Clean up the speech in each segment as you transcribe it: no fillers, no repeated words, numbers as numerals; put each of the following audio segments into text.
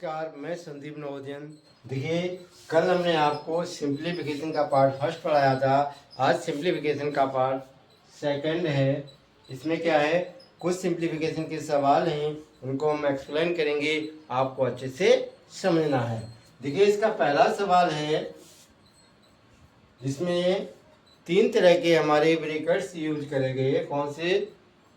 नमस्कार, मैं संदीप नवोदियन। देखिए, कल हमने आपको सिंप्लीफिकेशन का पार्ट फर्स्ट पढ़ाया था। आज सिंप्लीफिकेशन का पार्ट सेकंड है। इसमें क्या है, कुछ सिंप्लीफिकेशन के सवाल हैं, उनको हम एक्सप्लेन करेंगे, आपको अच्छे से समझना है। देखिए, इसका पहला सवाल है, जिसमें 3 तरह के हमारे ब्रैकेट्स यूज करे गए। कौन से?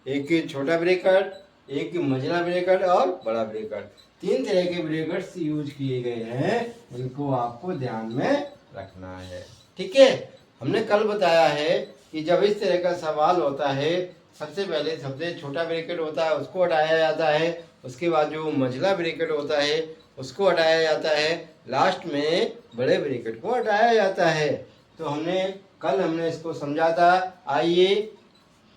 एक छोटा ब्रैकेट, एक मझला ब्रैकेट और बड़ा ब्रैकेट। 3 तरह के ब्रैकेट्स यूज किए गए हैं, इनको आपको ध्यान में रखना है। ठीक है, हमने कल बताया है कि जब इस तरह का सवाल होता है, सबसे पहले सबसे छोटा ब्रैकेट होता है उसको हटाया जाता है, उसके बाद जो मझला ब्रैकेट होता है उसको हटाया जाता है, लास्ट में बड़े ब्रैकेट को हटाया जाता है। तो कल हमने इसको समझा था। आइए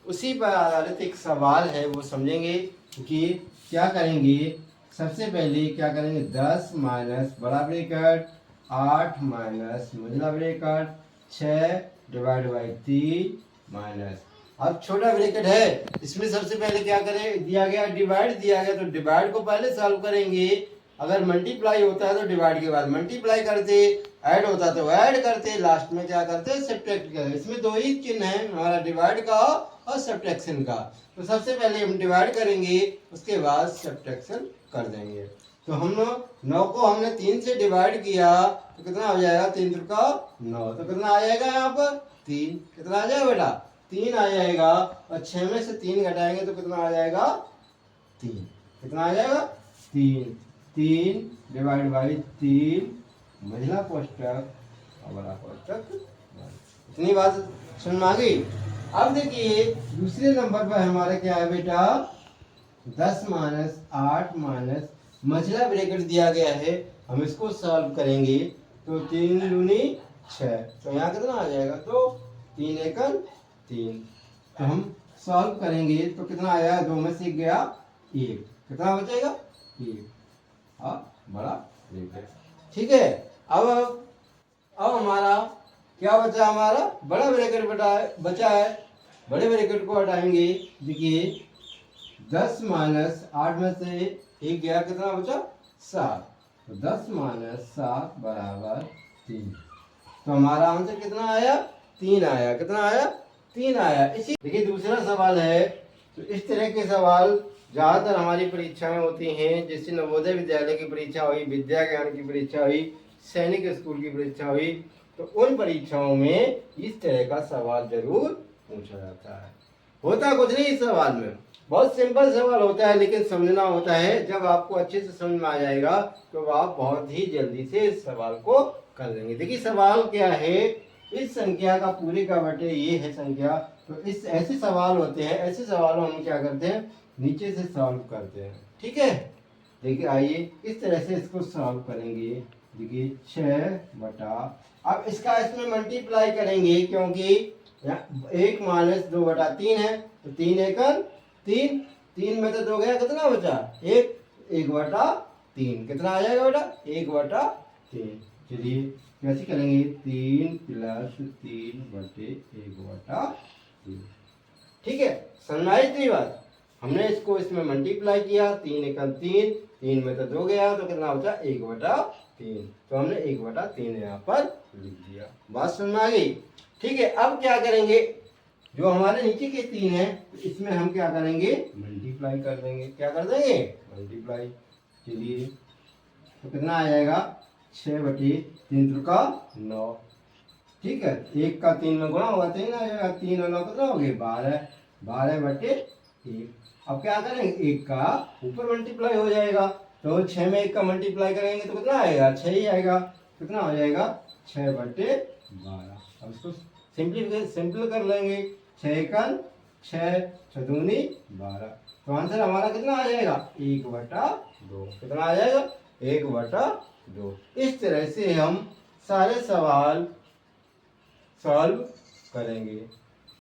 उसी पर आधारित एक सवाल है, वो समझेंगे कि क्या करेंगे। सबसे पहले क्या करेंगे, 10 माइनस बड़ा ब्रैकेट, 8 माइनस मझला ब्रैकेट, 6 डिवाइड बाई 3 माइनस। अब छोटा ब्रैकेट है, इसमें सबसे पहले क्या करें, दिया गया डिवाइड दिया गया, तो डिवाइड को पहले सॉल्व करेंगे। अगर मल्टीप्लाई होता है तो डिवाइड के बाद मल्टीप्लाई करते, ऐड होता तो ऐड करते, लास्ट में क्या करते, सब्ट्रैक्ट करते। इसमें दो ही चिन्ह है, हमारा डिवाइड का और सब्ट्रैक्शन का। तो सबसे पहले हम डिवाइड करेंगे, उसके बाद सब्ट्रैक्शन कर देंगे। तो हम 9 को हमने 3 से डिवाइड किया तो कितना हो जाएगा, 3 त्रिका 9। तो कितना आ जाएगा यहाँ पर 3। कितना आ जाएगा बेटा, 3 आ जाएगा। और 6 में से 3 घटाएंगे तो कितना आ जाएगा, 3। कितना आ जाएगा, 3। 3 डिवाइड बाई 3 मझला कोष्टक और बड़ा कोष्टक। इतनी बात समझ में आ गई। अब देखिए दूसरे नंबर पर हमारा क्या है बेटा, 10 माइनस 8 माइनस मझला ब्रैकेट दिया गया है, हम इसको सॉल्व करेंगे। तो 3 दूनी 6, तो यहाँ कितना आ जाएगा, तो 3 एकम 3। तो हम सॉल्व करेंगे तो कितना आया, 2 में से गया 1, कितना बचेगा 1 और बड़ा ब्रैकेट। ठीक है, अब हमारा क्या बचा, हमारा बड़ा ब्रैकेट बचा है। बड़े ब्रैकेट को हटाएंगे। देखिए 10 माइनस 8 में से 1 गया, कितना बचा 7। तो 10 माइनस 7 बराबर 3। तो हमारा आंसर कितना आया, 3 आया। कितना आया, 3 आया। इसी देखिए दूसरा सवाल है। तो इस तरह के सवाल ज़्यादातर हमारी परीक्षाएं होती हैं, जैसे नवोदय विद्यालय की परीक्षा हुई, विद्या ज्ञान की परीक्षा हुई, सैनिक स्कूल की परीक्षा हुई, तो उन परीक्षाओं में इस तरह का सवाल जरूर पूछा जाता है। होता कुछ नहीं इस सवाल में, बहुत सिंपल सवाल होता है, लेकिन समझना होता है। जब आपको अच्छे से समझ में आ जाएगा तो आप बहुत ही जल्दी से इस सवाल को कर लेंगे। देखिए सवाल क्या है, इस संख्या का पूरे का बटे ये है संख्या। तो इस ऐसे सवाल होते हैं, ऐसे सवालों हम क्या करते हैं, नीचे से सॉल्व करते हैं। ठीक है, देखिए आइए इस तरह से इसको सॉल्व करेंगे। देखिए 6 बटा, अब इसका इसमें मल्टीप्लाई करेंगे, क्योंकि 1 माइनस 2 बटा 3 है। तो 3 एकम 3, 3 में तो 2 गया, कितना बचा 1, 1 बटा 3। कितना आ जाएगा बेटा, 1 बटा 3। चलिए कैसे करेंगे, 3 प्लस 3 बटे 1 बटा 3। ठीक है, समझ आई इतनी बात। हमने इसको इसमें मल्टीप्लाई किया, 3 एकम 3, 3 में तो 2 गया, तो कितना बचा 1 बटा 3। तो हमने 1 बटा 3 यहाँ पर लिख दिया। बात समझ में आ गई। ठीक है, अब क्या करेंगे, जो हमारे नीचे के 3 है, तो इसमें हम क्या करेंगे, मल्टीप्लाई कर देंगे। क्या कर देंगे, मल्टीप्लाई। चलिए तो कितना आ जाएगा, 6 बटे 3 त्रिका 9। ठीक है, 1 का 3 में गुणा होगा 3 आ जाएगा, 3 और 9 कितना हो गया 12, 12 बटे 1। अब क्या करेंगे, 1 का ऊपर मल्टीप्लाई हो जाएगा, तो 6 में 1 का मल्टीप्लाई करेंगे तो कितना आएगा, 6 ही आएगा। कितना हो जाएगा, 6 बटे 12। अब इसको सिंपल कर लेंगे, 6 एकम 6, 6 दूनी 12। तो आंसर हमारा कितना आ जाएगा, 1 बटा 2। कितना आ जाएगा, 1 बटा 2। इस तरह से हम सारे सवाल सॉल्व करेंगे।